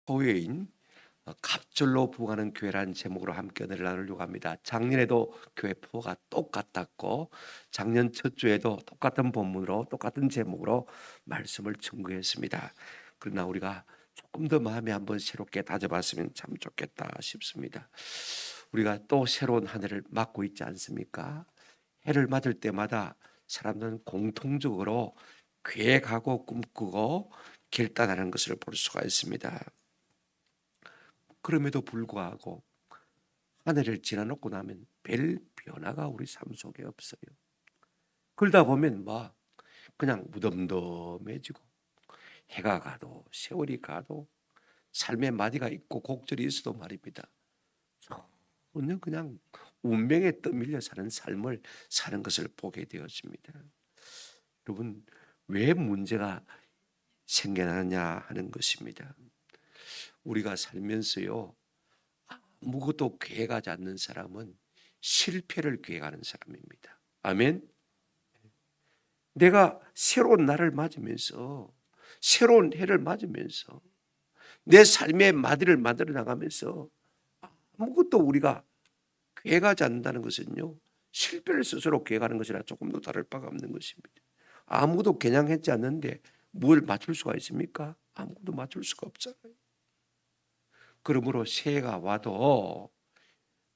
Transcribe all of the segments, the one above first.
토요인 갑절로 부흥하는 교회라는 제목으로 함께 은혜를 나누려고 합니다. 작년에도 교회 포가 똑같았고 작년 첫 주에도 똑같은 본문으로 똑같은 제목으로 말씀을 증거했습니다. 그러나 우리가 조금 더 마음에 한번 새롭게 다져봤으면 참 좋겠다 싶습니다. 우리가 또 새로운 한 해를 맞고 있지 않습니까? 해를 맞을 때마다 사람들은 공통적으로 계획하고 꿈꾸고 결단하는 것을 볼 수가 있습니다. 그럼에도 불구하고 한 해를 지나놓고 나면 별 변화가 우리 삶 속에 없어요. 그러다 보면 그냥 무덤덤해지고 해가 가도 세월이 가도 삶의 마디가 있고 곡절이 있어도 말입니다. 저는 그냥 운명에 떠밀려 사는 삶을 사는 것을 보게 되었습니다. 여러분, 왜 문제가 생겨나느냐 하는 것입니다. 우리가 살면서요, 아무것도 계획하지 않는 사람은 실패를 계획하는 사람입니다. 아멘. 내가 새로운 날을 맞으면서 새로운 해를 맞으면서 내 삶의 마디를 만들어 나가면서 아무것도 우리가 계획하지 않는다는 것은요, 실패를 스스로 계획하는 것이라 조금도 다를 바가 없는 것입니다. 아무것도 겨냥했지 않는데 뭘 맞출 수가 있습니까? 아무것도 맞출 수가 없잖아요. 그러므로 새해가 와도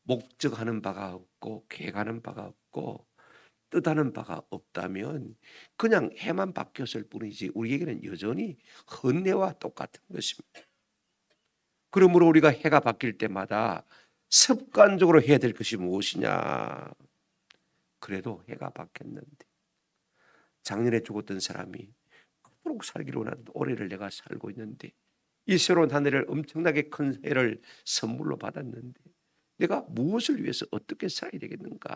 목적하는 바가 없고 계획하는 바가 없고 뜻하는 바가 없다면 그냥 해만 바뀌었을 뿐이지 우리에게는 여전히 헌해와 똑같은 것입니다. 그러므로 우리가 해가 바뀔 때마다 습관적으로 해야 될 것이 무엇이냐. 그래도 해가 바뀌었는데 작년에 죽었던 사람이 그토록 살기를 원하는 올해를 내가 살고 있는데 이 새로운 한 해를 엄청나게 큰 해를 선물로 받았는데 내가 무엇을 위해서 어떻게 살아야 되겠는가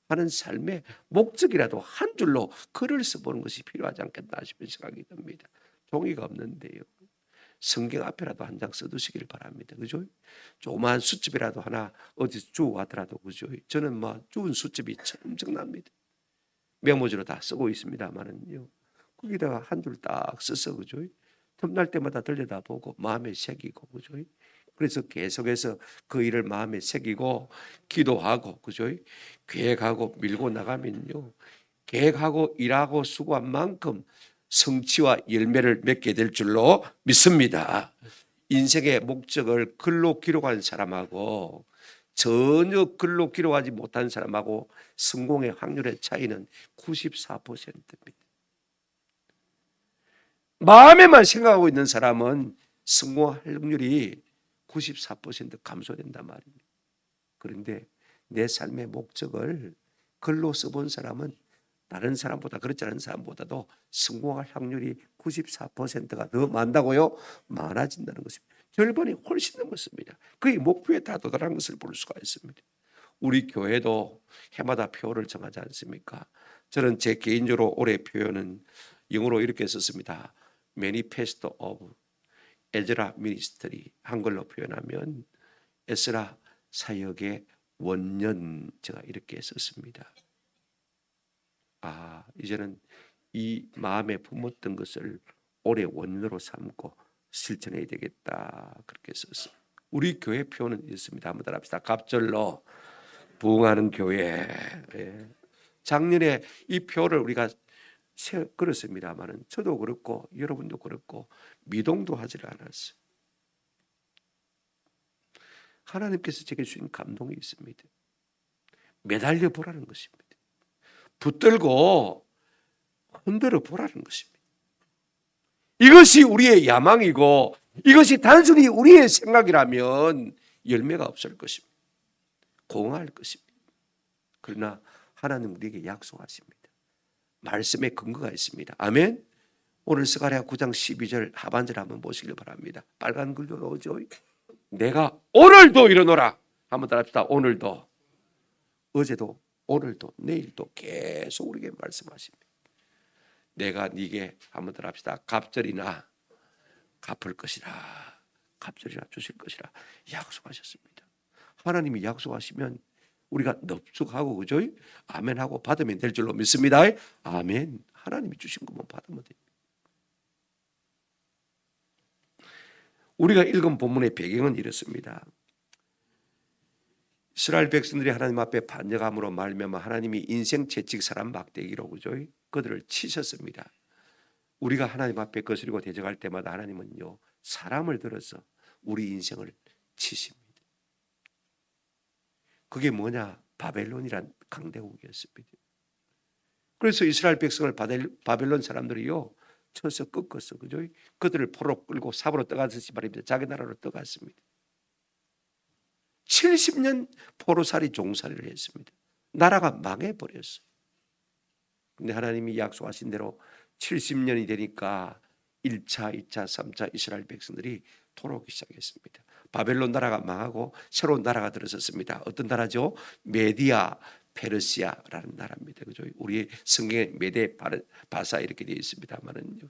하는 삶의 목적이라도 한 줄로 글을 써보는 것이 필요하지 않겠나 싶은 생각이 듭니다. 종이가 없는데요, 성경 앞에라도 한 장 써두시길 바랍니다. 그죠? 조그만 수첩이라도 하나 어디서 주워 가더라도, 그죠? 저는 주운 수첩이 엄청납니다. 메모지로 다 쓰고 있습니다만은요, 거기다가 한 줄 딱 써서, 그죠? 틈날 때마다 들여다보고 마음에 새기고, 그죠? 그래서 계속해서 그 일을 마음에 새기고 기도하고, 그죠? 계획하고 밀고 나가면요, 계획하고 일하고 수고한 만큼 성취와 열매를 맺게 될 줄로 믿습니다. 인생의 목적을 글로 기록한 사람하고 전혀 글로 기록하지 못한 사람하고 성공의 확률의 차이는 94%입니다. 마음에만 생각하고 있는 사람은 성공할 확률이 94% 감소된단 말입니다. 그런데 내 삶의 목적을 글로 써본 사람은 다른 사람보다, 그렇지 않은 사람보다도 성공할 확률이 94%가 더 많다고요? 많아진다는 것입니다. 절반이 훨씬 넘었습니다. 거의 목표에 다 도달한 것을 볼 수가 있습니다. 우리 교회도 해마다 표를 정하지 않습니까? 저는 제 개인적으로 올해 표현은 영어로 이렇게 썼습니다. Manifesto of 에즈라 미니스트리, 한글로 표현하면 에스라 사역의 원년, 제가 이렇게 썼습니다. 이제는 이 마음에 품었던 것을 올해 원년으로 삼고 실천해야 되겠다, 그렇게 썼어요. 우리 교회 표는 있습니다. 한번 따라합시다. 갑절로 부흥하는 교회. 작년에 이 표를 우리가 그렇습니다만은 저도 그렇고 여러분도 그렇고 미동도 하질 않았어요. 하나님께서 제게 주신 감동이 있습니다. 매달려 보라는 것입니다. 붙들고 흔들어 보라는 것입니다. 이것이 우리의 야망이고 이것이 단순히 우리의 생각이라면 열매가 없을 것입니다. 공허할 것입니다. 그러나 하나님 우리에게 약속하십니다. 말씀에 근거가 있습니다. 아멘. 오늘 스가랴 9장 12절 하반절 한번 보시길 바랍니다. 빨간 글로 나오죠. 내가 오늘도 일어노라. 한번 따라합시다. 오늘도, 어제도, 오늘도, 내일도 계속 우리에게 말씀하십니다. 내가 네게, 한번 따라합시다, 갑절이나 갚을 것이라, 갑절이나 주실 것이라 약속하셨습니다. 하나님이 약속하시면 우리가 넙죽하고, 그죠? 아멘하고 받으면 될 줄로 믿습니다. 아멘. 하나님이 주신 것만 받으면 됩니다. 우리가 읽은 본문의 배경은 이렇습니다. 이스라엘 백성들이 하나님 앞에 반역함으로 말미암아 하나님이 인생 채찍 사람 막대기로 그죠? 그들을 치셨습니다. 우리가 하나님 앞에 거스리고 대적할 때마다 하나님은요 사람을 들어서 우리 인생을 치십니다. 그게 뭐냐? 바벨론이란 강대국이었습니다. 그래서 이스라엘 백성을 바벨론 사람들이요 쳐서 꺾었어, 그죠? 그들을 포로 끌고 삽으로 떠갔듯이 말입니다. 자기 나라로 떠갔습니다. 70년 포로살이 종살이를 했습니다. 나라가 망해버렸어요. 근데 하나님이 약속하신 대로 70년이 되니까 1차, 2차, 3차 이스라엘 백성들이 돌아오기 시작했습니다. 바벨론 나라가 망하고 새로운 나라가 들어섰습니다. 어떤 나라죠? 메디아 페르시아라는 나라입니다. 그죠? 우리 성경에 메데 바사 이렇게 되어 있습니다만은요.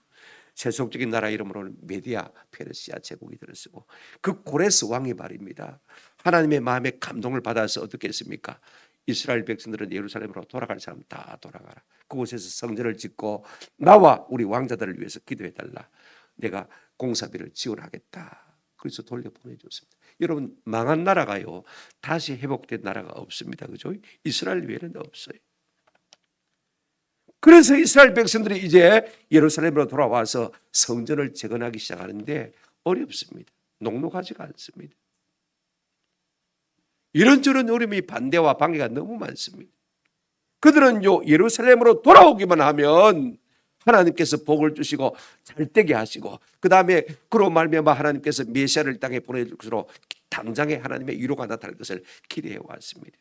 세속적인 나라 이름으로는 메디아 페르시아 제국이 들었고 그 고레스 왕이 말입니다. 하나님의 마음에 감동을 받아서 어떻게 했습니까? 이스라엘 백성들은 예루살렘으로 돌아갈 사람 다 돌아가라. 그곳에서 성전을 짓고 나와 우리 왕자들을 위해서 기도해달라. 내가 공사비를 지원하겠다. 그래서 돌려보내줬습니다. 여러분 망한 나라가요 다시 회복된 나라가 없습니다. 그죠? 이스라엘 외에는 없어요. 그래서 이스라엘 백성들이 이제 예루살렘으로 돌아와서 성전을 재건하기 시작하는데 어렵습니다. 녹록하지가 않습니다. 이런저런 어려움이 반대와 방해가 너무 많습니다. 그들은요 예루살렘으로 돌아오기만 하면 하나님께서 복을 주시고 잘되게 하시고 그 다음에 그로 말미암아 하나님께서 메시아를 땅에 보내줄 것으로 당장에 하나님의 위로가 나타날 것을 기대해 왔습니다.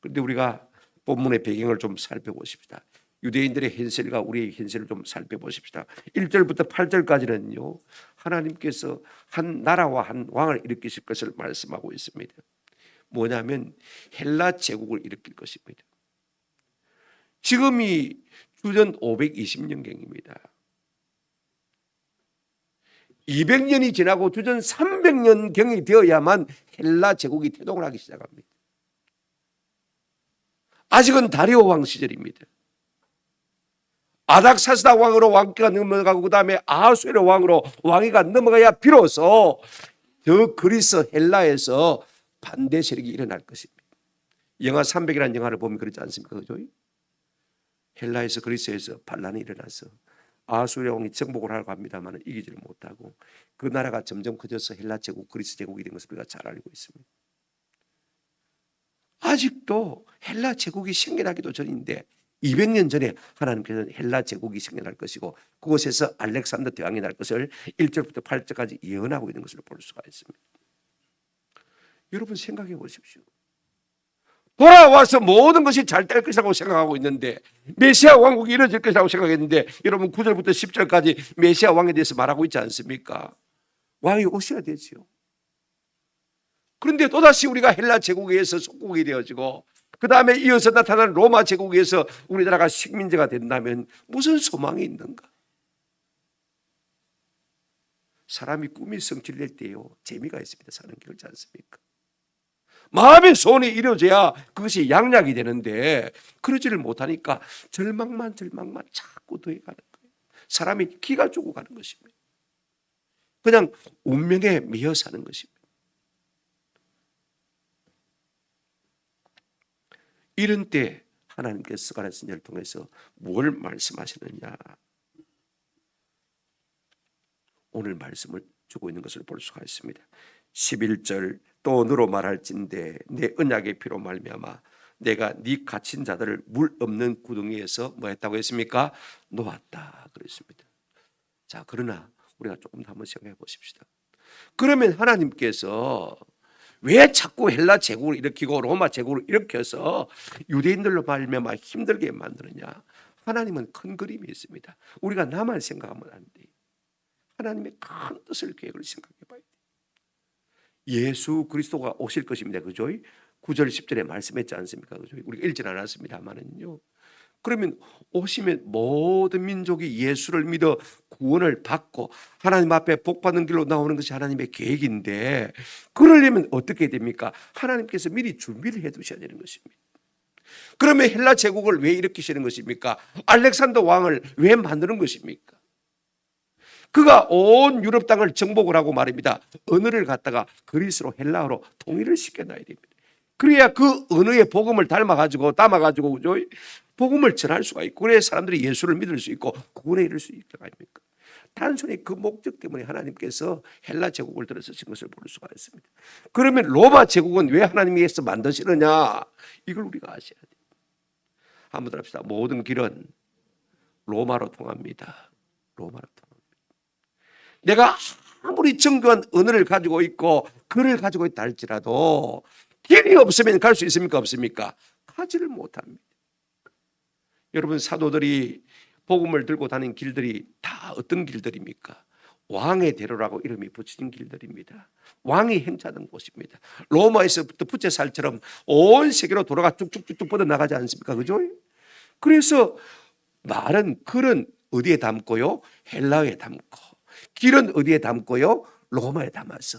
그런데 우리가 본문의 배경을 좀 살펴보십시다. 유대인들의 현실과 우리의 현실을 좀 살펴보십시다. 1절부터 8절까지는요 하나님께서 한 나라와 한 왕을 일으키실 것을 말씀하고 있습니다. 뭐냐면 헬라 제국을 일으킬 것입니다. 지금이 주전 520년경입니다. 200년이 지나고 주전 300년경이 되어야만 헬라 제국이 태동을 하기 시작합니다. 아직은 다리오 왕 시절입니다. 아닥사스다 왕으로 왕기가 넘어가고 그 다음에 아하수에로 왕으로 왕위가 넘어가야 비로소 더 그리스 헬라에서 반대 세력이 일어날 것입니다. 영화 300이라는 영화를 보면 그렇지 않습니까? 그죠? 헬라에서 그리스에서 반란이 일어나서 아하수에로 왕이 정복을 하려고 합니다만 이기지를 못하고 그 나라가 점점 커져서 헬라 제국, 그리스 제국이 된 것을 우리가 잘 알고 있습니다. 아직도 헬라 제국이 생겨나기도 전인데 200년 전에 하나님께서는 헬라 제국이 생겨날 것이고 그곳에서 알렉산더 대왕이 날 것을 1절부터 8절까지 예언하고 있는 것을 볼 수가 있습니다. 여러분 생각해 보십시오. 돌아와서 모든 것이 잘 될 것이라고 생각하고 있는데 메시아 왕국이 이루어질 것이라고 생각했는데 여러분 9절부터 10절까지 메시아 왕에 대해서 말하고 있지 않습니까? 왕이 오셔야 되죠. 그런데 또다시 우리가 헬라 제국에 의해서 속국이 되어지고 그 다음에 이어서 나타난 로마 제국에 의해서 우리나라가 식민지가 된다면 무슨 소망이 있는가? 사람이 꿈이 성취될 때요 재미가 있습니다. 사는 게 그렇지 않습니까? 마음의 소원이 이루어져야 그것이 양약이 되는데 그러지를 못하니까 절망만 자꾸 더해가는 거예요. 사람이 기가 죽어가는 것입니다. 그냥 운명에 매여 사는 것입니다. 이런 때 하나님께서 스가랴 선지자를 통해서 뭘 말씀하시느냐? 오늘 말씀을 주고 있는 것을 볼 수가 있습니다. 11절 또 너로 말할진대 내 언약의 피로 말미암아 내가 네 갇힌 자들을 물 없는 구덩이에서 뭐 했다고 했습니까? 놓았다 그랬습니다. 자 그러나 우리가 조금 더 한번 생각해 보십시다. 그러면 하나님께서 왜 자꾸 헬라 제국을 일으키고 로마 제국을 일으켜서 유대인들로 말미암아 힘들게 만드느냐? 하나님은 큰 그림이 있습니다. 우리가 나만 생각하면 안 돼요. 하나님의 큰 뜻을 계획을 생각해 봐야 돼요. 예수 그리스도가 오실 것입니다. 그죠? 9절 10절에 말씀했지 않습니까? 그죠? 우리가 읽지는 않았습니다만은요. 그러면 오시면 모든 민족이 예수를 믿어 구원을 받고 하나님 앞에 복받는 길로 나오는 것이 하나님의 계획인데 그러려면 어떻게 됩니까? 하나님께서 미리 준비를 해 두셔야 되는 것입니다. 그러면 헬라 제국을 왜 일으키시는 것입니까? 알렉산더 왕을 왜 만드는 것입니까? 그가 온 유럽 땅을 정복을 하고 말입니다. 언어를 갖다가 그리스로 헬라어로 통일을 시켜놔야 됩니다. 그래야 그 언어의 복음을 담아가지고 그죠? 복음을 전할 수가 있고, 그래야 사람들이 예수를 믿을 수 있고 구원에 이를 수 있는 거 아닙니까? 단순히 그 목적 때문에 하나님께서 헬라 제국을 들어서신 것을 볼 수가 있습니다. 그러면 로마 제국은 왜 하나님께서 만드시느냐? 이걸 우리가 아셔야 돼요. 한번 더 합시다. 모든 길은 로마로 통합니다. 로마로 통합니다. 내가 아무리 정교한 언어를 가지고 있고 글을 가지고 있다 할지라도 길이 없으면 갈 수 있습니까? 없습니까? 가지를 못합니다. 여러분, 사도들이 복음을 들고 다닌 길들이 다 어떤 길들입니까? 왕의 대로라고 이름이 붙여진 길들입니다. 왕이 행차하던 곳입니다. 로마에서부터 부채살처럼 온 세계로 돌아가 쭉쭉쭉쭉 뻗어나가지 않습니까? 그죠? 그래서 글은 어디에 담고요? 헬라어에 담고, 길은 어디에 담고요? 로마에 담아서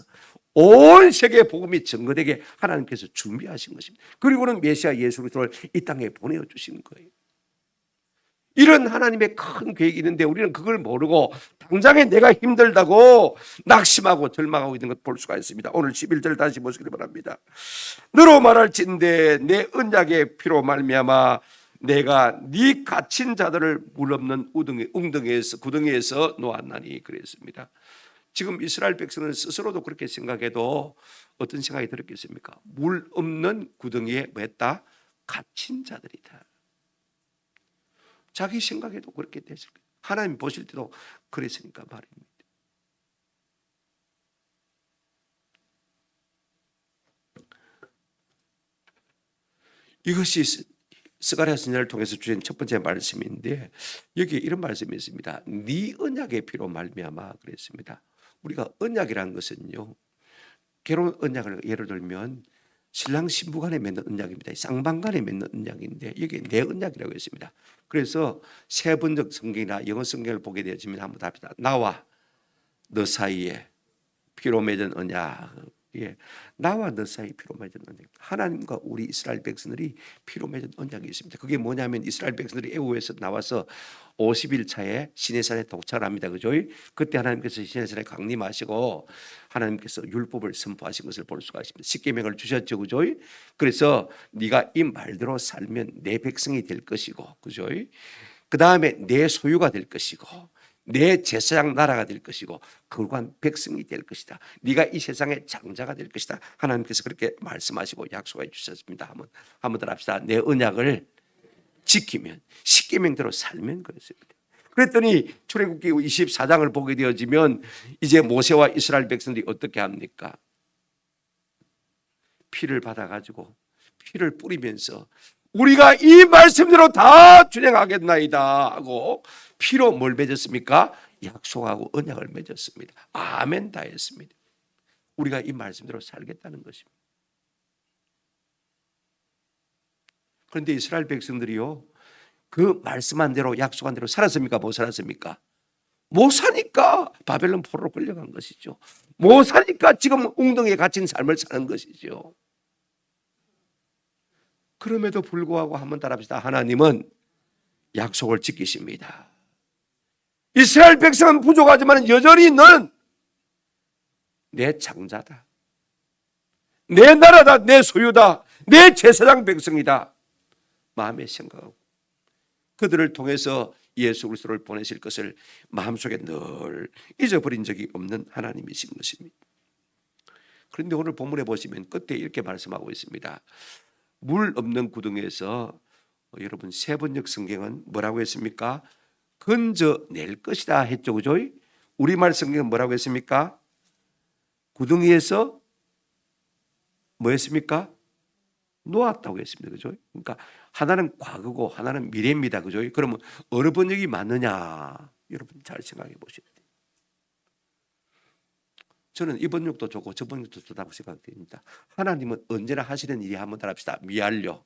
온 세계에 복음이 전거되게 하나님께서 준비하신 것입니다. 그리고는 메시아 예수 그리스도를 이 땅에 보내주신 거예요. 이런 하나님의 큰 계획이 있는데 우리는 그걸 모르고 당장에 내가 힘들다고 낙심하고 절망하고 있는 것 볼 수가 있습니다. 오늘 11절 다시 보시기 바랍니다. 너로 말할진대 내 언약의 피로 말미암아 내가 네 갇힌 자들을 물 없는 구덩이에서 놓았나니 그랬습니다. 지금 이스라엘 백성은 스스로도 그렇게 생각해도 어떤 생각이 들었겠습니까? 물 없는 구덩이에 뭐 했다? 갇힌 자들이다. 자기 생각에도 그렇게 됐을 거예요. 하나님 보실 때도 그랬으니까 말입니다. 이것이 스가랴 선지자를 통해서 주신 첫 번째 말씀인데, 여기에 이런 말씀이 있습니다. 네 언약의 피로 말미암아 그랬습니다. 우리가 언약이라는 것은요, 결혼 언약을 예를 들면 신랑 신부 간에 맺는 언약입니다. 쌍방 간에 맺는 언약인데 여기 내 언약이라고 했습니다. 그래서 세번역 성경이나 영어 성경을 보게 되어지면 한번 답니다. 나와 너 사이에 피로 맺은 언약. 예, 나와 너 사이 피로 맺은 언약. 하나님과 우리 이스라엘 백성들이 피로 맺은 언약이 있습니다. 그게 뭐냐면 이스라엘 백성들이 애굽에서 나와서 50일 차에 시내산에 도착합니다. 그죠? 그때 하나님께서 시내산에 강림하시고 하나님께서 율법을 선포하신 것을 볼 수가 있습니다. 십계명을 주셨죠. 그죠? 그래서 네가 이 말대로 살면 내 백성이 될 것이고, 그죠? 그 다음에 내 소유가 될 것이고 내 제사장 나라가 될 것이고 거룩한 백성이 될 것이다. 네가 이 세상의 장자가 될 것이다. 하나님께서 그렇게 말씀하시고 약속해 주셨습니다. 한번 더 합시다. 내 언약을 지키면 십계명대로 살면 그랬습니다. 그랬더니 출애굽기 24장을 보게 되어지면 이제 모세와 이스라엘 백성들이 어떻게 합니까? 피를 받아가지고 피를 뿌리면서 우리가 이 말씀대로 다 준행하겠나이다 하고 피로 뭘 맺었습니까? 약속하고 언약을 맺었습니다. 아멘 다 했습니다. 우리가 이 말씀대로 살겠다는 것입니다. 그런데 이스라엘 백성들이요, 그 말씀한 대로 약속한 대로 살았습니까? 못 살았습니까? 못 사니까 바벨론 포로로 끌려간 것이죠. 못 사니까 지금 웅덩이에 갇힌 삶을 사는 것이죠. 그럼에도 불구하고 한번 따라합시다. 하나님은 약속을 지키십니다. 이스라엘 백성은 부족하지만 여전히 너는 내 장자다. 내 나라다. 내 소유다. 내 제사장 백성이다. 마음에 생각하고 그들을 통해서 예수 그리스도를 보내실 것을 마음속에 늘 잊어버린 적이 없는 하나님이신 것입니다. 그런데 오늘 본문에 보시면 끝에 이렇게 말씀하고 있습니다. 물 없는 구덩이에서 여러분 세번역 성경은 뭐라고 했습니까? 건져낼 것이다 했죠. 그죠? 우리말 성경은 뭐라고 했습니까? 구덩이에서 뭐 했습니까? 놓았다고 했습니다. 그죠? 그러니까 하나는 과거고 하나는 미래입니다. 그죠? 그러면 어느 번역이 맞느냐? 여러분 잘 생각해 보셔야 돼요. 저는 이 번역도 좋고 저 번역도 좋다고 생각됩니다. 하나님은 언제나 하시는 일이 한번 따라합시다. 미완료.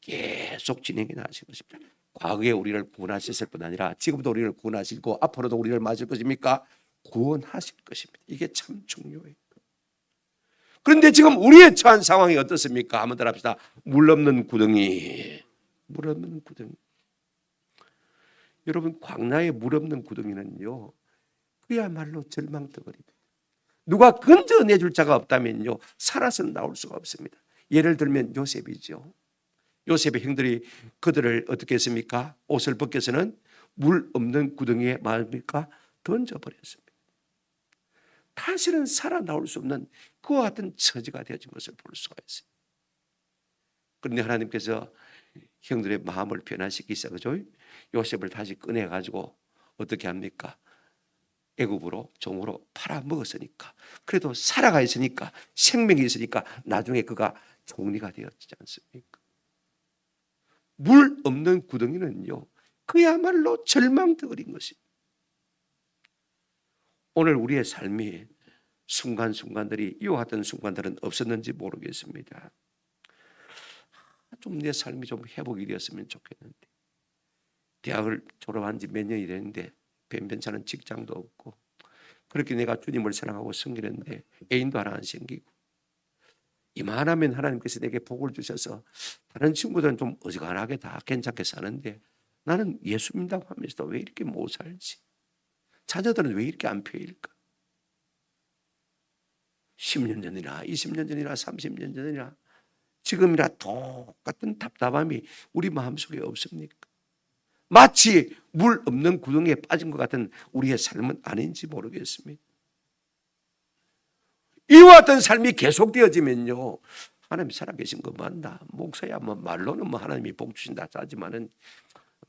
계속 진행해 나가신 것입니다. 과거에 우리를 구원하셨을 뿐 아니라 지금도 우리를 구원하시고 앞으로도 우리를 맞을 것입니까? 구원하실 것입니다. 이게 참 중요해요. 그런데 지금 우리의 처한 상황이 어떻습니까? 한번 따라합시다. 물 없는 구덩이. 물 없는 구덩이. 여러분 광야에 물 없는 구덩이는요, 그야말로 절망덩어리입니다. 누가 건져내줄 자가 없다면요, 살아서 나올 수가 없습니다. 예를 들면 요셉이죠. 요셉의 형들이 그들을 어떻게 했습니까? 옷을 벗겨서는 물 없는 구덩이에 말입니까? 던져버렸습니다. 다시는 살아나올 수 없는 그와 같은 처지가 되어진 것을 볼 수가 있어요. 그런데 하나님께서 형들의 마음을 변화시키셔 그죠? 요셉을 다시 꺼내가지고 어떻게 합니까? 애굽으로 종으로 팔아먹었으니까, 그래도 살아가 있으니까, 생명이 있으니까 나중에 그가 총리가 되었지 않습니까? 물 없는 구덩이는요, 그야말로 절망덩어리인 것입니다. 오늘 우리의 삶이 순간순간들이, 이와 같은 순간들은 없었는지 모르겠습니다. 좀 내 삶이 좀 회복이 되었으면 좋겠는데, 대학을 졸업한 지 몇 년이 됐는데 변변찮은 직장도 없고, 그렇게 내가 주님을 사랑하고 섬기는데 애인도 하나 안 생기고, 이만하면 하나님께서 내게 복을 주셔서 다른 친구들은 좀 어지간하게 다 괜찮게 사는데 나는 예수 믿다고 하면서도 왜 이렇게 못 살지? 자녀들은 왜 이렇게 안 펴일까? 10년 전이나 20년 전이나 30년 전이나 지금이나 똑같은 답답함이 우리 마음속에 없습니까? 마치 물 없는 구덩이에 빠진 것 같은 우리의 삶은 아닌지 모르겠습니다. 이와 같은 삶이 계속되어지면요, 하나님 살아계신 거 맞나? 목사야 뭐 말로는 뭐 하나님이 복 주신다 하지만은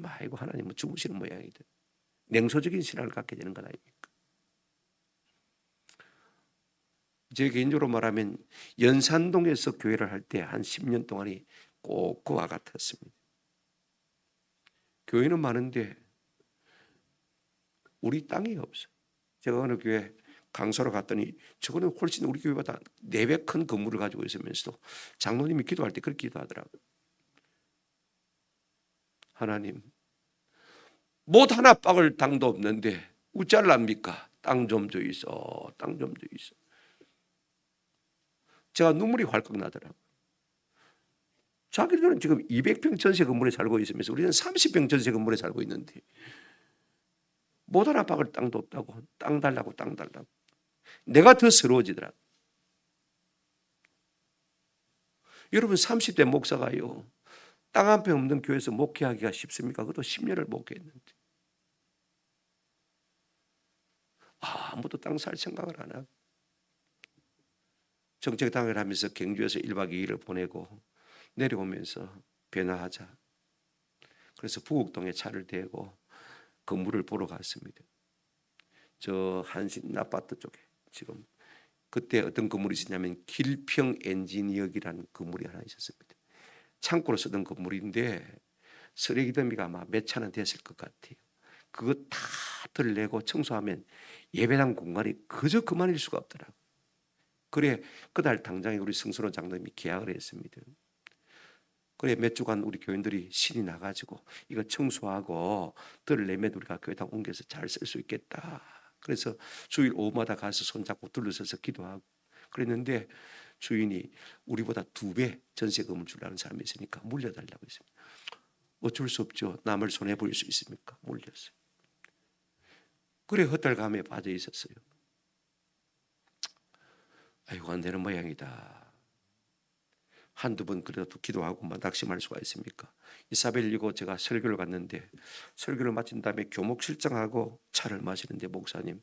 아이고 하나님은 죽으시는 모양이다. 냉소적인 신앙을 갖게 되는 것 아닙니까? 제 개인적으로 말하면 연산동에서 교회를 할 때 한 10년 동안이 꼭 그와 같았습니다. 교회는 많은데 우리 땅이 없어요. 제가 어느 교회 강사로 갔더니 저거는 훨씬 우리 교회보다 4배 큰 건물을 가지고 있으면서도 장로님이 기도할 때 그렇게 기도하더라고요. 하나님, 못 하나 박을 땅도 없는데 어쩌랍니까? 땅 좀 주이소, 땅 좀 주이소. 제가 눈물이 왈칵 나더라고요. 자기들은 지금 200평 전세 건물에 살고 있으면서 우리는 30평 전세 건물에 살고 있는데 못 하나 박을 땅도 없다고, 땅 달라고, 땅 달라고. 내가 더 서러워지더라고요. 여러분 30대 목사가요, 땅 한 평 없는 교회에서 목회하기가 쉽습니까? 그것도 10년을 목회했는데 아무도 땅 살 생각을 안 하고 정책당을 하면서 경주에서 1박 2일을 보내고 내려오면서 변화하자. 그래서 부곡동에 차를 대고 건물을 보러 갔습니다. 저 한신 아파트 쪽에 지금 그때 어떤 건물이 있었냐면 길평 엔지니어기라는 건물이 하나 있었습니다. 창고로 쓰던 건물인데 쓰레기 더미가 아마 몇 차는 됐을 것 같아요. 그거 다 들내고 청소하면 예배당 공간이 그저 그만일 수가 없더라고요. 그래 그달 당장에 우리 성선호 장로님이 계약을 했습니다. 그래 몇 주간 우리 교인들이 신이 나가지고 이거 청소하고 들내면 우리가 교회당 옮겨서 잘 쓸 수 있겠다. 그래서 주일 오후마다 가서 손잡고 둘러서서 기도하고 그랬는데 주인이 우리보다 2배 전세금을 주려는 사람이 있으니까 물려달라고 했습니다. 어쩔 수 없죠. 남을 손해볼 수 있습니까? 물렸어요. 그래 헛달감에 빠져 있었어요. 아이고 안 되는 모양이다. 한두 번 그래도 기도하고만 낙심할 수가 있습니까? 이사벨이고 제가 설교를 갔는데 설교를 마친 다음에 교목 실장하고 차를 마시는데 목사님,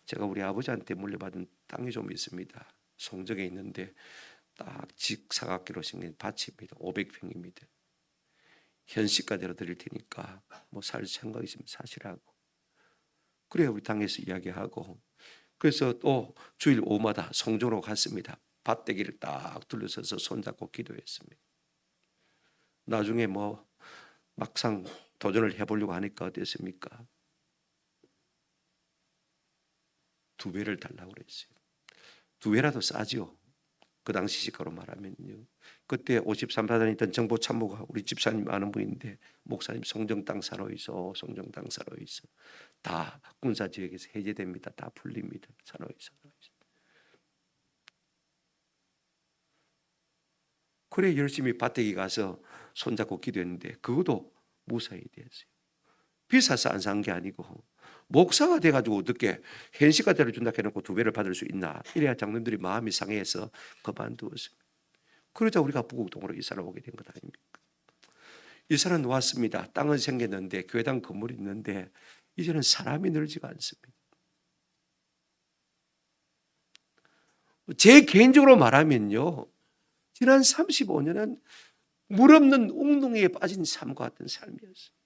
제가 우리 아버지한테 물려받은 땅이 좀 있습니다. 송정에 있는데 딱 직사각기로 생긴 밭입니다. 500평입니다. 현시가대로 드릴 테니까 뭐 살 생각 있으면 사시라고. 그래 우리 당에서 이야기하고 그래서 또 주일 오후마다 송정으로 갔습니다. 밭대기를 딱 둘러서서 손잡고 기도했습니다. 나중에 뭐 막상 도전을 해보려고 하니까 어땠습니까? 2배를 달라고 그랬어요. 2배라도 싸죠. 그 당시 시가로 말하면요. 그때 53사단에 있던 정보참모가 우리 집사님 아는 분인데 목사님 송정 땅 사러 있어, 송정 땅 사러 있어. 다 군사지역에서 해제됩니다. 다 풀립니다. 사러 있어. 그래 열심히 밭대기 가서 손잡고 기도했는데 그것도 무사히 됐어요. 비싸서 안 산 게 아니고 목사가 돼가지고 어떻게 현시가 때려준다 해놓고 2배를 받을 수 있나? 이래야 장로님들이 마음이 상해서 그만두었습니다. 그러자 우리가 부곡동으로 이사를 오게 된 것 아닙니까? 이사는 왔습니다. 땅은 생겼는데 교회당 건물이 있는데 이제는 사람이 늘지가 않습니다. 제 개인적으로 말하면요, 지난 35년은 물 없는 웅덩이에 빠진 삶과 같은 삶이었어요.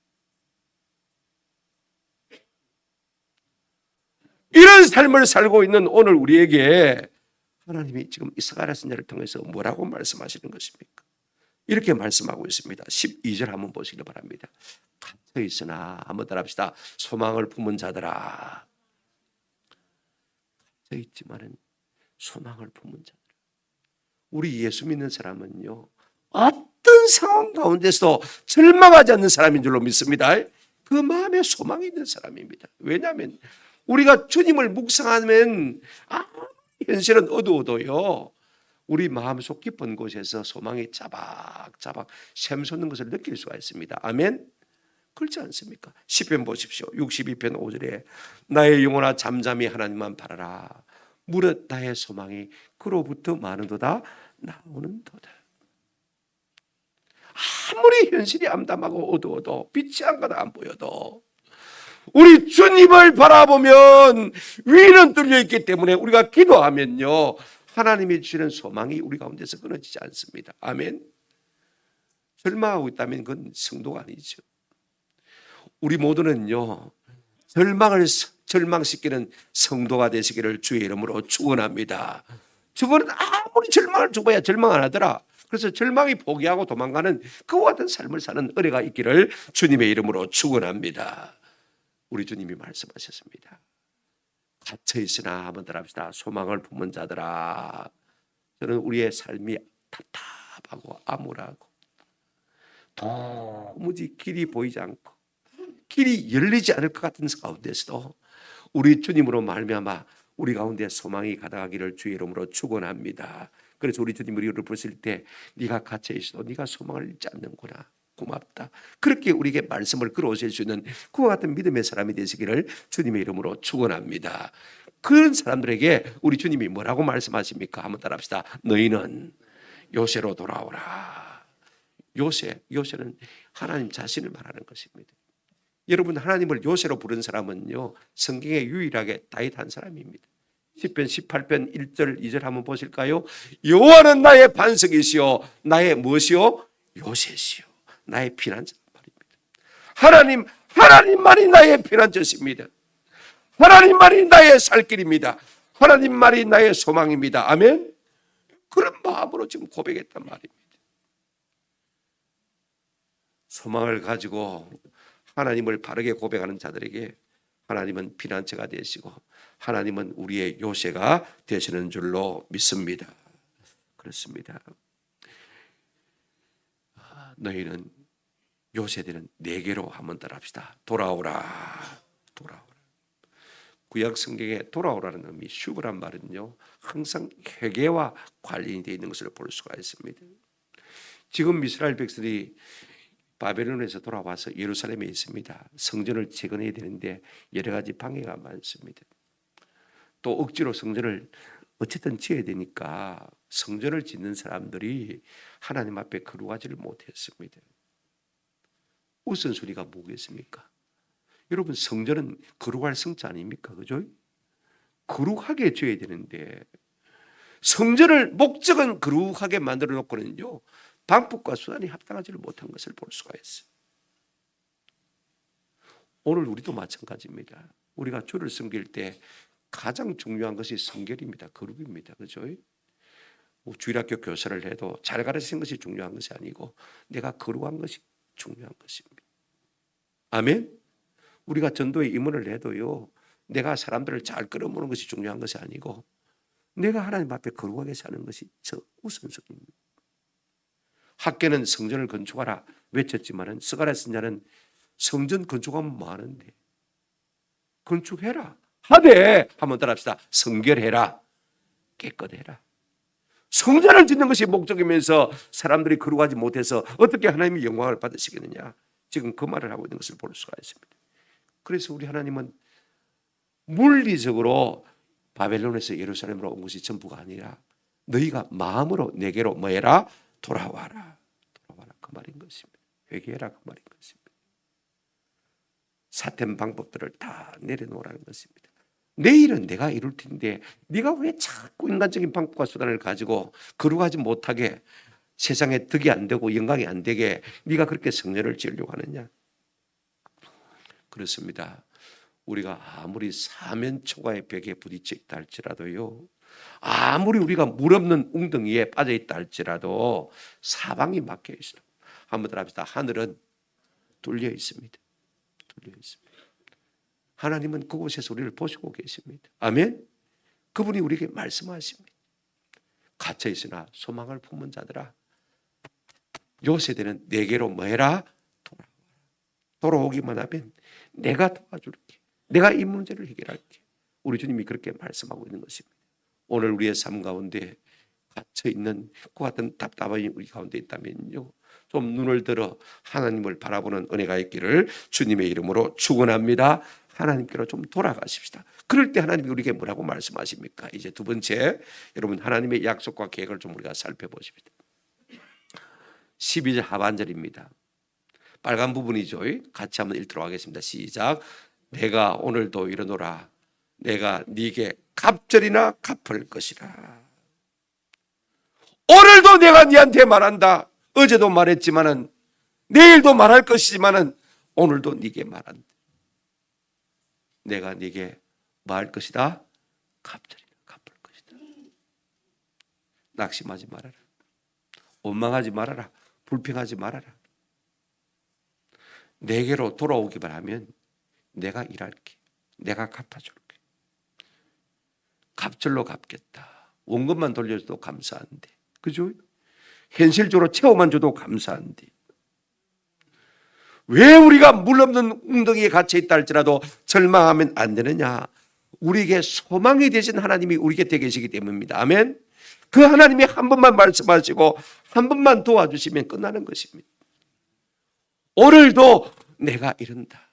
이런 삶을 살고 있는 오늘 우리에게 하나님이 지금 이사가랴 선지자를 통해서 뭐라고 말씀하시는 것입니까? 이렇게 말씀하고 있습니다. 12절 한번 보시기 바랍니다. 갇혀 있으나 한번 따라합시다. 소망을 품은 자들아. 갇혀 있지만은 소망을 품은 자들. 우리 예수 믿는 사람은요, 어떤 상황 가운데서도 절망하지 않는 사람인 줄로 믿습니다. 그 마음에 소망이 있는 사람입니다. 왜냐하면 우리가 주님을 묵상하면 현실은 어두워도요, 우리 마음속 깊은 곳에서 소망이 자박자박 샘솟는 것을 느낄 수가 있습니다. 아멘? 그렇지 않습니까? 시편 보십시오. 62편 5절에 나의 영혼아 잠잠히 하나님만 바라라. 무릇 나의 소망이 그로부터 많은도다 나오는도다. 아무리 현실이 암담하고 어두워도 빛이 한가닥 안 보여도 우리 주님을 바라보면 위는 뚫려 있기 때문에 우리가 기도하면요, 하나님이 주시는 소망이 우리 가운데서 끊어지지 않습니다. 아멘. 절망하고 있다면 그건 성도가 아니죠. 우리 모두는요, 절망시키는 성도가 되시기를 주의 이름으로 축원합니다. 저거는 아무리 절망을 줘봐야 절망 안 하더라. 그래서 절망이 포기하고 도망가는 그와 같은 삶을 사는 은혜가 있기를 주님의 이름으로 축원합니다. 우리 주님이 말씀하셨습니다. 갇혀 있으나 한번 따라합시다. 소망을 품은 자들아. 저는 우리의 삶이 답답하고 암울하고 도무지 길이 보이지 않고 길이 열리지 않을 것 같은 가운데서도 우리 주님으로 말미암아 우리 가운데 소망이 가득하기를 주의 이름으로 축원합니다. 그래서 우리 주님 우리를 보실 때 네가 갇혀 있어도 네가 소망을 잃지 않는구나. 고맙다. 그렇게 우리에게 말씀을 끌어오실 수 있는 그와 같은 믿음의 사람이 되시기를 주님의 이름으로 축원합니다. 그런 사람들에게 우리 주님이 뭐라고 말씀하십니까? 한번 따라합시다. 너희는 요새로 돌아오라. 요새는 하나님 자신을 말하는 것입니다. 여러분, 하나님을 요새로 부른 사람은요, 성경에 유일하게 다윗 한 사람입니다. 시편 18편 1절 2절 한번 보실까요? 여호와는 나의 반석이시요 나의 무엇이요? 요새시요 나의 피난처 말입니다. 하나님만이 나의 피난처십니다. 하나님만이 나의 살 길입니다. 하나님만이 나의 소망입니다. 아멘. 그런 마음으로 지금 고백했단 말입니다. 소망을 가지고 하나님을 바르게 고백하는 자들에게 하나님은 피난처가 되시고 하나님은 우리의 요새가 되시는 줄로 믿습니다. 그렇습니다. 너희는 요새되는 내게로 한번 따라합시다. 돌아오라. 구약 성경에 돌아오라는 의미, 슈브란 말은요, 항상 회개와 관련이 되어 있는 것을 볼 수가 있습니다. 지금 이스라엘 백성이 바벨론에서 돌아와서 예루살렘에 있습니다. 성전을 재건해야 되는데 여러 가지 방해가 많습니다. 또 억지로 성전을 어쨌든 지어야 되니까 성전을 짓는 사람들이 하나님 앞에 거룩하지를 못했습니다. 우선순위가 뭐겠습니까? 여러분, 성전은 거룩할 성자 아닙니까? 그죠? 거룩하게 지어야 되는데 성전을 목적은 거룩하게 만들어 놓고는요, 방법과 수단이 합당하지를 못한 것을 볼 수가 있어요. 오늘 우리도 마찬가지입니다. 우리가 주를 섬길 때 가장 중요한 것이 성결입니다. 거룩입니다. 그죠? 주일학교 교사를 해도 잘 가르치는 것이 중요한 것이 아니고 내가 거룩한 것이 중요한 것입니다. 아멘? 우리가 전도에 임원을 해도요, 내가 사람들을 잘 끌어모으는 것이 중요한 것이 아니고 내가 하나님 앞에 거룩하게 사는 것이 저 우선순위입니다. 학교는 성전을 건축하라 외쳤지만은 스가랴 선지자는 성전 건축하면 많은데 건축해라 하되 한번 따라합시다. 성결해라, 깨끗해라. 성전을 짓는 것이 목적이면서 사람들이 거룩하지 못해서 어떻게 하나님의 영광을 받으시겠느냐, 지금 그 말을 하고 있는 것을 볼 수가 있습니다. 그래서 우리 하나님은 물리적으로 바벨론에서 예루살렘으로 온 것이 전부가 아니라 너희가 마음으로 내게로 뭐 해라? 돌아와라. 돌아와라 그 말인 것입니다. 회개해라 그 말인 것입니다. 사템 방법들을 다 내려놓으라는 것입니다. 내일은 내가 이룰 텐데 네가 왜 자꾸 인간적인 방법과 수단을 가지고 거룩하지 못하게 세상에 득이 안 되고 영광이 안 되게 네가 그렇게 성전을 지으려고 하느냐? 그렇습니다. 우리가 아무리 사면초가의 벽에 부딪혀 있다 할지라도요, 아무리 우리가 물 없는 웅덩이에 빠져 있다 할지라도 사방이 막혀 있어요. 한번 합시다. 하늘은 뚫려 있습니다. 뚫려 있습니다. 하나님은 그곳에서 우리를 보시고 계십니다. 아멘. 그분이 우리에게 말씀하십니다. 갇혀 있으나 소망을 품은 자들아, 요 세대는 내게로 뭐해라? 돌아오기만 하면 내가 도와줄게. 내가 이 문제를 해결할게. 우리 주님이 그렇게 말씀하고 있는 것입니다. 오늘 우리의 삶 가운데 갇혀있는 그 같은 답답함이 우리 가운데 있다면요, 좀 눈을 들어 하나님을 바라보는 은혜가 있기를 주님의 이름으로 축원합니다. 하나님께로 좀 돌아가십시다. 그럴 때 하나님이 우리에게 뭐라고 말씀하십니까? 이제 두 번째, 여러분 하나님의 약속과 계획을 좀 우리가 살펴보십시다. 12절 하반절입니다. 빨간 부분이죠. 같이 한번 읽도록 하겠습니다. 시작. 내가 오늘도 이르노라. 내가 네게 갑절이나 갚을 것이라. 오늘도 내가 네한테 말한다. 어제도 말했지만은 내일도 말할 것이지만은 오늘도 네게 말한다. 내가 네게 뭐 할 것이다? 갑절이나 갚을 것이다. 낙심하지 말아라. 원망하지 말아라. 불평하지 말아라. 내게로 돌아오기만 하면 내가 일할게. 내가 갚아줄게. 갑절로 갚겠다. 원금만 돌려줘도 감사한데, 그죠? 현실적으로 채워만 줘도 감사한데, 왜 우리가 물 없는 웅덩이에 갇혀 있다 할지라도 절망하면 안 되느냐? 우리에게 소망이 되신 하나님이 우리 곁에 계시기 때문입니다. 아멘. 그 하나님이 한 번만 말씀하시고 한 번만 도와주시면 끝나는 것입니다. 오늘도 내가 이른다.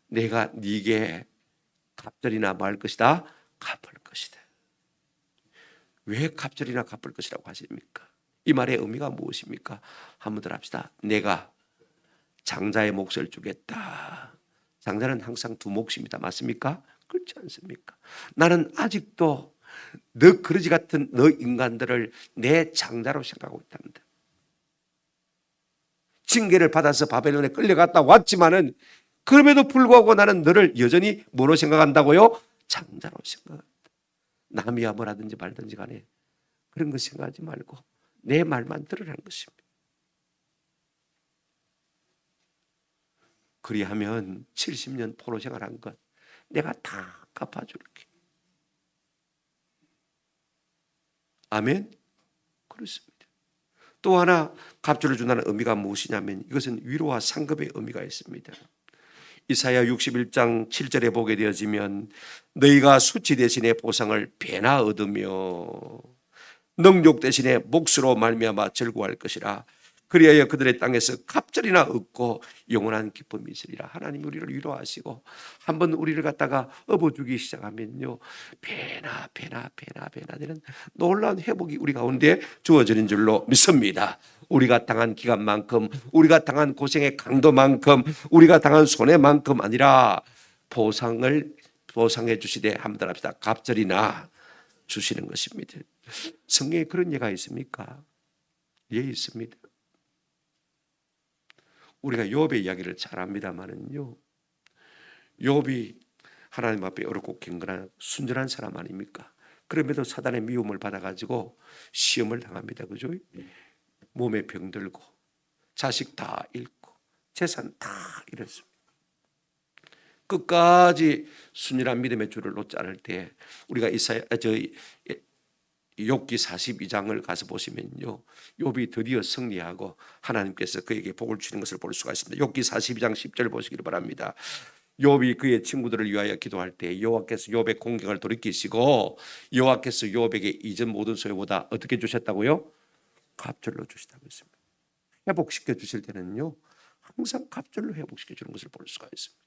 내가 네게 갑절이나 뭐 할 것이다? 갚을 것이다. 왜 갑절이나 갚을 것이라고 하십니까? 이 말의 의미가 무엇입니까? 한번 더 합시다. 내가 장자의 몫을 주겠다. 장자는 항상 두 몫입니다. 맞습니까? 그렇지 않습니까? 나는 아직도 너 그러지 같은 너 인간들을 내 장자로 생각하고 있답니다. 징계를 받아서 바벨론에 끌려갔다 왔지만은 그럼에도 불구하고 나는 너를 여전히 뭐로 생각한다고요? 장자로 생각한다. 남이야 뭐라든지 말든지 간에 그런 거 생각하지 말고 내 말만 들으라는 것입니다. 그리하면 70년 포로 생활한 것 내가 다 갚아줄게. 아멘? 그렇습니다. 또 하나 갑절을 준다는 의미가 무엇이냐면 이것은 위로와 상급의 의미가 있습니다. 이사야 61장 7절에 보게 되어지면 너희가 수치 대신에 보상을 배나 얻으며 능욕 대신에 몫으로 말미암아 즐거워할 것이라. 그리하여 그들의 땅에서 갑절이나 얻고 영원한 기쁨이 있으리라. 하나님 우리를 위로하시고 한번 우리를 갖다가 업어주기 시작하면요, 배나 되는 놀라운 회복이 우리 가운데 주어지는 줄로 믿습니다. 우리가 당한 기간만큼, 우리가 당한 고생의 강도만큼, 우리가 당한 손해만큼 아니라 보상해 주시되 한번 합시다. 갑절이나 주시는 것입니다. 성경에 그런 예가 있습니까? 예, 있습니다. 우리가 욥의 이야기를 잘 압니다만은요, 욥이 하나님 앞에 어렵고 경건한 순전한 사람 아닙니까? 그럼에도 사단의 미움을 받아가지고 시험을 당합니다. 그죠? 몸에 병들고 자식 다 잃고 재산 다 잃었습니다. 끝까지 순전한 믿음의 줄을 놓지 않을 때 우리가 욥기 42장을 가서 보시면요, 욥이 드디어 승리하고 하나님께서 그에게 복을 주시는 것을 볼 수가 있습니다. 욥기 42장 10절 보시기를 바랍니다. 욥이 그의 친구들을 위하여 기도할 때 여호와께서 욥의 공경을 돌이키시고 여호와께서 욥에게 이전 모든 소유보다 어떻게 주셨다고요? 갑절로 주시다고 했습니다. 회복시켜 주실 때는요, 항상 갑절로 회복시켜 주는 것을 볼 수가 있습니다.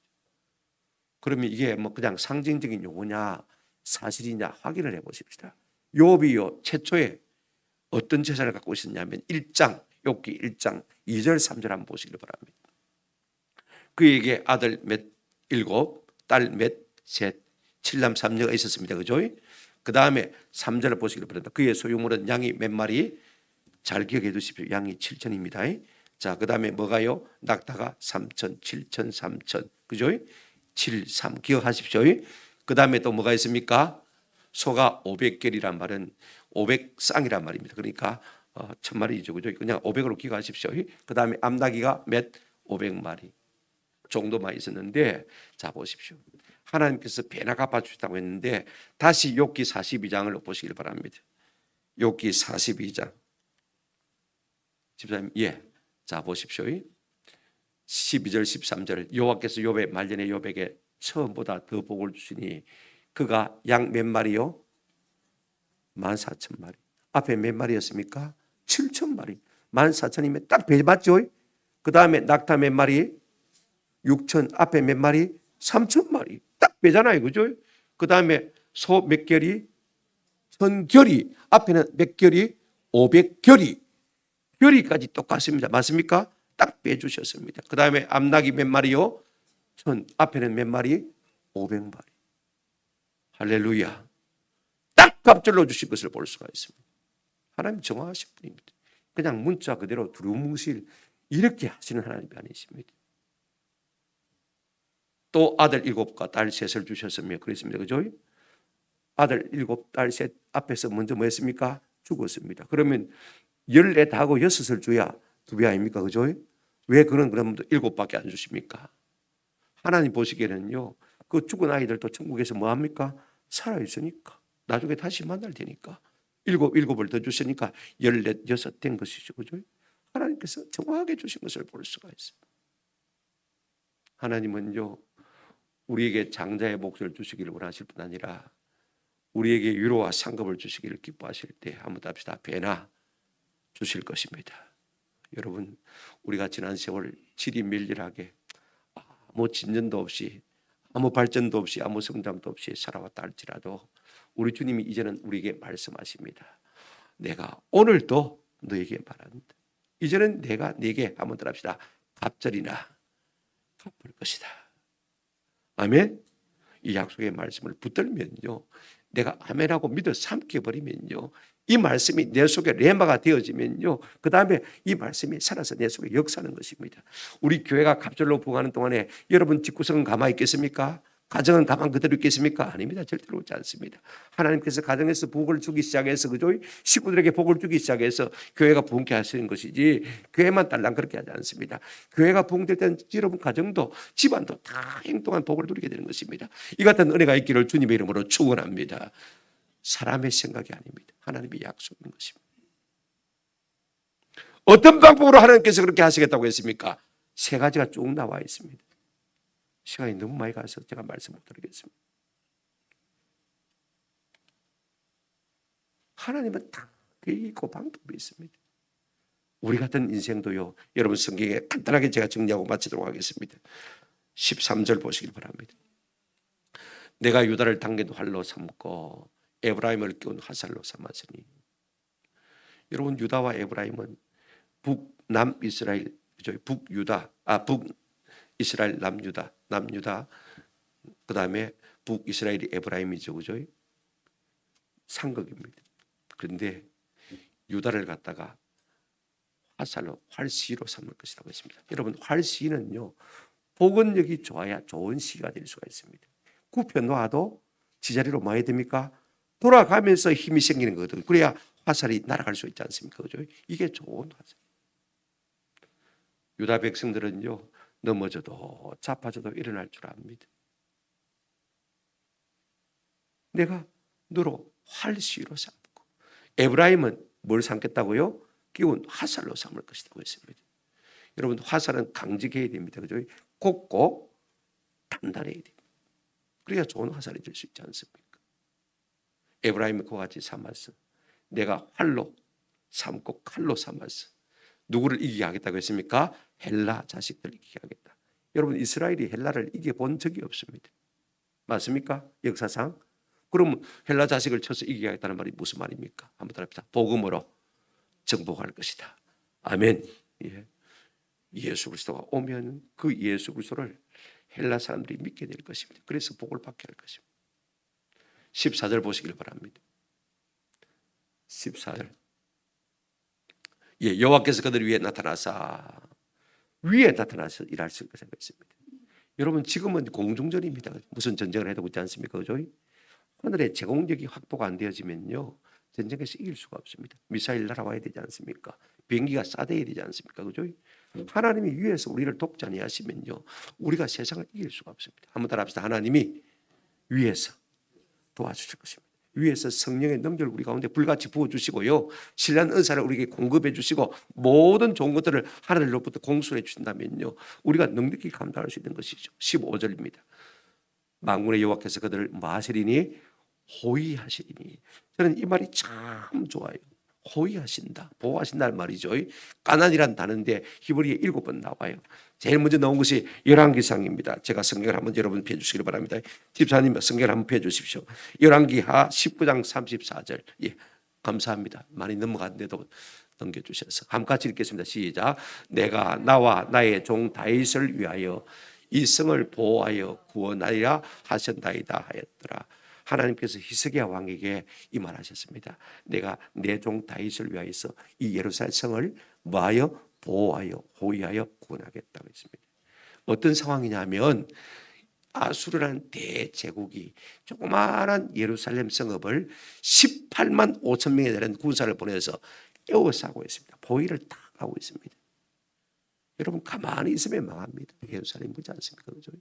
그러면 이게 뭐 그냥 상징적인 용어냐 사실이냐 확인을 해보십시다. 욥이요 최초에 어떤 재산을 갖고 있었냐면 1장 욥기 1장 2절 3절 한번 보시길 바랍니다. 그에게 아들 몇 일곱 딸 몇 셋 칠남 삼녀가 있었습니다. 그죠? 그 다음에 3절을 보시길 바랍니다. 그의 소유물은 양이 몇 마리? 잘 기억해 두십시오. 양이 7천입니다. 자, 그 다음에 뭐가요? 낙타가 3천, 7천, 3천. 그죠? 7, 3 기억하십시오. 그 다음에 또 뭐가 있습니까? 소가 500결이란 말은 500쌍이란 말입니다. 그러니까 1000마리죠. 그죠? 그냥 500으로 기억하십시오. 그 다음에 암나귀가 몇? 500마리 정도만 있었는데, 자 보십시오. 하나님께서 배나 갚아주셨다고 했는데 다시 욥기 42장을 보시길 바랍니다. 욥기 42장. 집사님, 예. 자 보십시오. 12절 13절 여호와께서 욥의 말년에 욥에게 처음보다 더 복을 주시니 그가 양 몇 마리요? 14,000마리. 앞에 몇 마리였습니까? 7,000마리. 14,000이면 딱 배 맞죠? 그 다음에 낙타 몇 마리? 6,000. 앞에 몇 마리? 3,000마리. 딱 배잖아요. 그죠? 그 다음에 소 몇 결이? 1,000결이. 앞에는 몇 결이? 500결이. 결이까지 똑같습니다. 맞습니까? 딱 빼주셨습니다. 그 다음에 암나귀 몇 마리요? 1,000. 앞에는 몇 마리? 500마리. 할렐루야. 딱 갑절로 주신 것을 볼 수가 있습니다. 하나님 정확하신 분입니다. 그냥 문자 그대로 두루뭉실 이렇게 하시는 하나님이 아니십니다. 또 아들 7과 딸 3을 주셨으며 그랬습니다. 그죠? 아들 7, 딸 3 앞에서 먼저 뭐 했습니까? 죽었습니다. 그러면 14하고 6을 줘야 2배 아닙니까? 그죠? 왜 그러면 7밖에 안 주십니까? 하나님 보시기에는요, 그 죽은 아이들도 천국에서 뭐 합니까? 살아있으니까. 나중에 다시 만날 테니까. 7을 더 주시니까 14, 6 된 것이죠. 그죠? 하나님께서 정확하게 주신 것을 볼 수가 있어요. 하나님은요, 우리에게 장자의 몫을 주시기를 원하실 뿐 아니라 우리에게 위로와 상급을 주시기를 기뻐하실 때 한번 답시다. 배나 주실 것입니다. 여러분, 우리가 지난 세월 지리밀리하게 아무 진전도 없이 아무 발전도 없이 아무 성장도 없이 살아왔다 할지라도 우리 주님이 이제는 우리에게 말씀하십니다. 내가 오늘도 너에게 말한다. 이제는 내가 네게 한번 더 합시다. 갑절이나 갚을 것이다. 아멘. 이 약속의 말씀을 붙들면요, 내가 아멘하고 믿어 삼켜버리면요, 이 말씀이 내 속에 레마가 되어지면요, 그 다음에 이 말씀이 살아서 내 속에 역사하는 것입니다. 우리 교회가 갑절로 부흥하는 동안에 여러분 집구석은 가만히 있겠습니까? 가정은 가만 그대로 있겠습니까? 아닙니다. 절대로 그렇지 않습니다. 하나님께서 가정에서 복을 주기 시작해서, 그죠? 식구들에게 복을 주기 시작해서 교회가 부흥케 하시는 것이지, 교회만 딸랑 그렇게 하지 않습니다. 교회가 부흥될 때는 여러분 가정도 집안도 다 행동한 복을 누리게 되는 것입니다. 이 같은 은혜가 있기를 주님의 이름으로 축원합니다. 사람의 생각이 아닙니다. 하나님의 약속인 것입니다. 어떤 방법으로 하나님께서 그렇게 하시겠다고 했습니까? 3가지가 쭉 나와 있습니다. 시간이 너무 많이 가서 제가 말씀 못 드리겠습니다. 하나님은 다 계획이 있고 방법이 있습니다. 우리 같은 인생도요, 여러분 성경에 간단하게 제가 정리하고 마치도록 하겠습니다. 13절 보시길 바랍니다. 내가 유다를 당긴 활로 삼고 에브라임을 끼운 화살로 삼았으니. 여러분, 유다와 에브라임은 북남이스라엘, 북이스라엘 남유다, 그 다음에 북이스라엘이 에브라임이죠. 그죠? 상극입니다. 그런데 유다를 갖다가 화살로, 활시로 삼을 것이라고 했습니다. 여러분, 활시는요, 복원력이 좋아야 좋은 시가 될 수가 있습니다. 굽혀 놓아도 지자리로 뭐 해야 됩니까? 돌아가면서 힘이 생기는 거거든요. 그래야 화살이 날아갈 수 있지 않습니까? 그죠? 이게 좋은 화살. 유다 백성들은요, 넘어져도 자빠져도 일어날 줄 압니다. 내가 너로 활시로 삼고, 에브라임은 뭘 삼겠다고요? 끼운 화살로 삼을 것이라고 했습니다. 여러분, 화살은 강직해야 됩니다. 그죠? 곱고 단단해야 됩니다. 그래야 좋은 화살이 될 수 있지 않습니까? 에브라임이 그와 같이 삼았어. 내가 활로 삼고 칼로 삼았어. 누구를 이기게 하겠다고 했습니까? 헬라 자식들을 이기게 하겠다. 여러분, 이스라엘이 헬라를 이겨본 적이 없습니다. 맞습니까? 역사상. 그럼 헬라 자식을 쳐서 이기겠다는 말이 무슨 말입니까? 한번 따라합시다. 복음으로 정복할 것이다. 아멘. 예. 예수 그리스도가 오면 그 예수 그리스도를 헬라 사람들이 믿게 될 것입니다. 그래서 복을 받게 할 것입니다. 14절 보시길 바랍니다. 14절. 예, 여호와께서 그들 위에 나타나서 일하실 것을 했습니다. 여러분 지금은 공중전입니다. 무슨 전쟁을 해도 그렇지 않습니까? 그죠? 하늘의 제공력이 확보가 안 되어지면요 전쟁에서 이길 수가 없습니다. 미사일 날아와야 되지 않습니까? 비행기가 쏴대야 되지 않습니까? 그죠? 하나님이 위에서 우리를 돕지 하시면요 우리가 세상을 이길 수가 없습니다. 한번 따라합시다. 하나님이 위에서 도와주실 것입니다. 위에서 성령의 능력을 우리 가운데 불같이 부어주시고요 신뢰한 은사를 우리에게 공급해 주시고 모든 좋은 것들을 하늘로부터 공수해 주신다면요 우리가 넉넉히 감당할 수 있는 것이죠. 15절입니다. 만군의 여호와께서 그들을 뭐 하시리니 호위하시리니. 저는 이 말이 참 좋아요. 호위하신다, 보호하신다는 말이죠. 가난이란 단어인데 히브리에 7번 나와요. 제일 먼저 나온 것이 열왕기상입니다. 제가 성경을 한번 여러분 펴주시기 바랍니다. 집사님 성경을 한번 펴주십시오. 열왕기하 19장 34절. 예, 감사합니다. 많이 넘어갔는데도 넘겨주셔서 한번 같이 읽겠습니다. 시작. 내가 나와 나의 종 다윗을 위하여 이 성을 보호하여 구원하리라 하셨나이다 하였더라. 하나님께서 히스기야 왕에게 이 말하셨습니다. 내가 내 종 다윗을 위하여서 이 예루살렘 성을 뭐하여 보호하여 호위하여 구원하겠다고 했습니다. 어떤 상황이냐면 아수르라는 대제국이 조그마한 예루살렘 성읍을 18만 5천 명에 달하는 군사를 보내서 에워싸고 있습니다. 보위를 딱 하고 있습니다. 여러분 가만히 있으면 망합니다. 예루살렘 보지 않습니까? 그죠?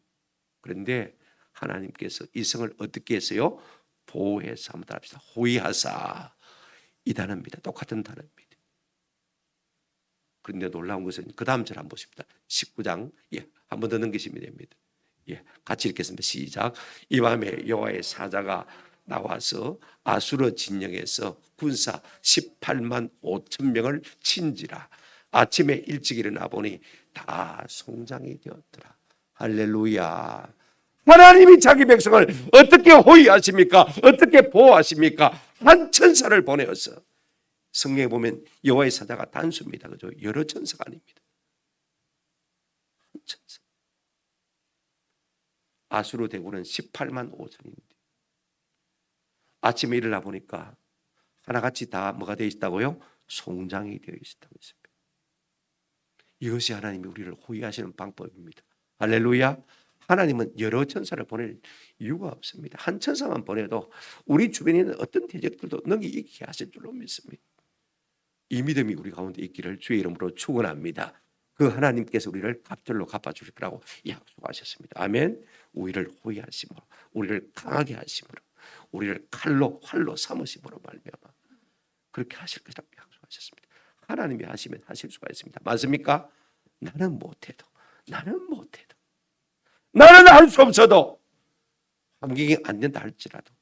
그런데 하나님께서 이 성을 어떻게 했어요? 보호해서 한번 따라합시다. 호위하사 이 단어입니다. 똑같은 단어입니다. 그런데 놀라운 것은 그 다음 절 한번 보십니다. 19장 한 번 더 넘기시면 됩니다. 같이 읽겠습니다. 시작. 이 밤에 여호와의 사자가 나와서 아수르 진영에서 군사 18만 5천 명을 친지라. 아침에 일찍 일어나 보니 다 송장이 되었더라. 할렐루야. 하나님이 자기 백성을 어떻게 호위하십니까? 어떻게 보호하십니까? 한 천사를 보내어서. 성경에 보면 여호와의 사자가 단수입니다. 그죠? 여러 천사가 아닙니다. 한 천사. 아수르 대군은 18만 5천입니다. 아침에 일어나 보니까 하나같이 다 뭐가 되어 있다고요? 송장이 되어 있다고 했습니다. 이것이 하나님이 우리를 호위하시는 방법입니다. 할렐루야. 하나님은 여러 천사를 보낼 이유가 없습니다. 한 천사만 보내도 우리 주변에 있는 어떤 대적들도 능히 이기게 하실 줄로 믿습니다. 이 믿음이 우리 가운데 있기를 주의 이름으로 축원합니다. 그 하나님께서 우리를 갑절로 갚아주실 거라고 약속하셨습니다. 아멘. 우리를 호위하심으로, 우리를 강하게 하심으로, 우리를 활로 삼으심으로 말미암아 그렇게 하실 것이라고 약속하셨습니다. 하나님이 하시면 하실 수가 있습니다. 맞습니까? 나는 못해도 나는 할 수 없어도 환경이 안 된다 할지라도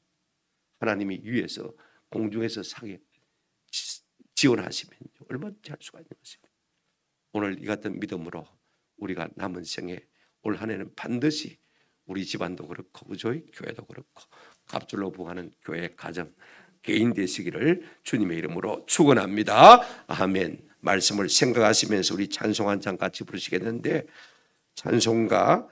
하나님이 위에서 공중에서 사게 지원하시면 얼마든지 할 수가 있는 것입니다. 오늘 이 같은 믿음으로 우리가 남은 생에 올 한 해는 반드시 우리 집안도 그렇고 그죠? 교회도 그렇고 갑절로 부하는 교회 가정 개인 되시기를 주님의 이름으로 축원합니다. 아멘. 말씀을 생각하시면서 우리 찬송 한 장 같이 부르시겠는데 찬송가